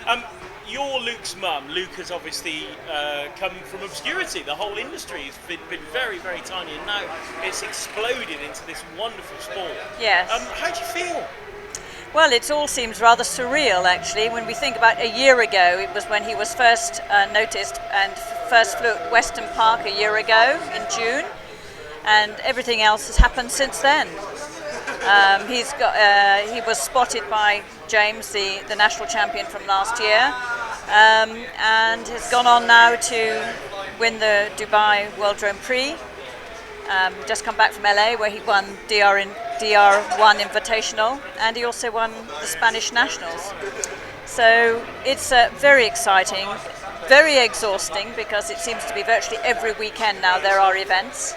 Um, you're Luke's mum. Luke has obviously come from obscurity. The whole industry has been very, very tiny, and now it's exploded into this wonderful sport. Yes. How do you feel? Well, it all seems rather surreal, actually. When we think about a year ago, it was when he was first noticed and first flew at Weston Park a year ago in June, and everything else has happened since then. He was spotted by James, the national champion from last year, and has gone on now to win the Dubai World Drone Prix. Just come back from LA where he won DR1 Invitational, and he also won the Spanish Nationals. So it's very exciting, very exhausting, because it seems to be virtually every weekend now there are events.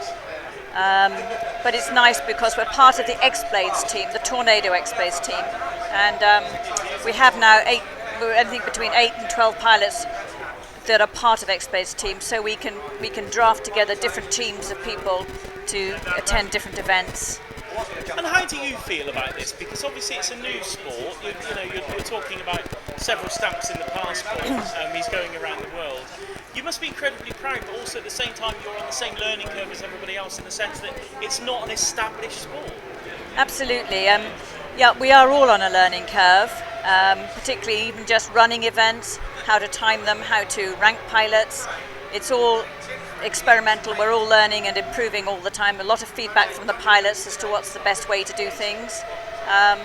But it's nice because we're part of the X-Blades team, the Tornado X-Blades team, and we have now anything between 8 and 12 pilots that are part of X-Blades team, so we can draft together different teams of people to attend different events. And how do you feel about this? Because obviously it's a new sport. You're talking about several stamps in the passport. He's going around the world. You must be incredibly proud, but also at the same time you're on the same learning curve as everybody else, in the sense that it's not an established sport. Absolutely. Yeah, we are all on a learning curve, particularly even just running events, how to time them, how to rank pilots. It's all experimental. We're all learning and improving all the time. A lot of feedback from the pilots as to what's the best way to do things. And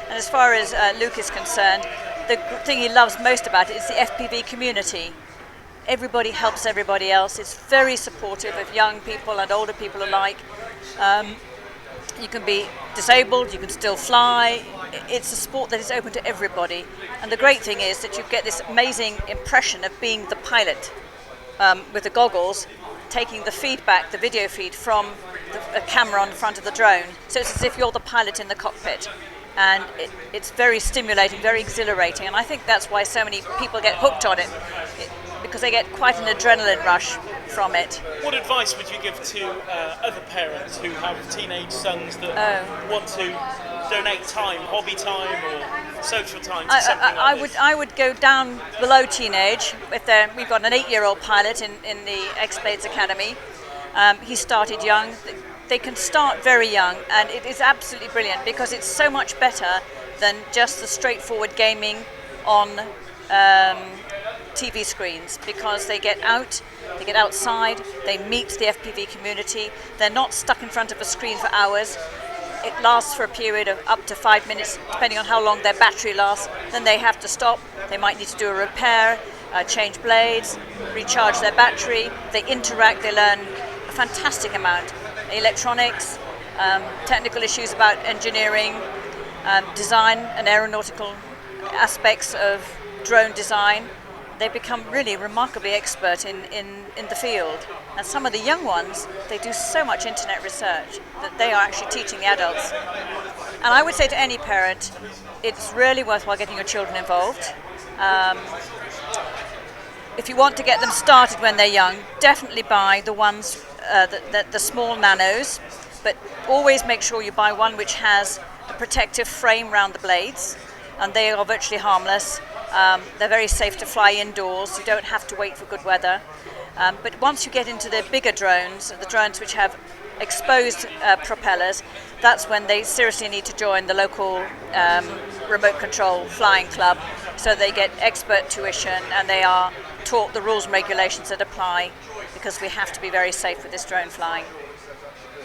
as far as Luke is concerned, the thing he loves most about it is the FPV community. Everybody helps everybody else. It's very supportive of young people and older people alike. You can be disabled, you can still fly. It's a sport that is open to everybody. And the great thing is that you get this amazing impression of being the pilot with the goggles, taking the feedback, the video feed from the camera on the front of the drone. So it's as if you're the pilot in the cockpit. And it's very stimulating, very exhilarating. And I think that's why so many people get hooked on it, because they get quite an adrenaline rush from it. What advice would you give to other parents who have teenage sons that want to donate time, hobby time or social time to something like this? I would go down below teenage. We've got an 8-year-old pilot in the X-Blades Academy. He started young. They can start very young, and it is absolutely brilliant because it's so much better than just the straightforward gaming on TV screens, because they get out, they get outside, they meet the FPV community. They're not stuck in front of a screen for hours. It lasts for a period of up to 5 minutes, depending on how long their battery lasts. Then they have to stop. They might need to do a repair, change blades, recharge their battery. They interact, they learn a fantastic amount. Electronics, technical issues about engineering, design and aeronautical aspects of drone design. They become really remarkably expert in the field. And some of the young ones, they do so much internet research that they are actually teaching the adults. And I would say to any parent, it's really worthwhile getting your children involved. If you want to get them started when they're young, definitely buy the ones, the small nanos, but always make sure you buy one which has a protective frame around the blades, and they are virtually harmless. They're very safe to fly indoors. You don't have to wait for good weather. But once you get into the bigger drones, the drones which have exposed propellers, that's when they seriously need to join the local remote control flying club, so they get expert tuition and they are taught the rules and regulations that apply, because we have to be very safe with this drone flying.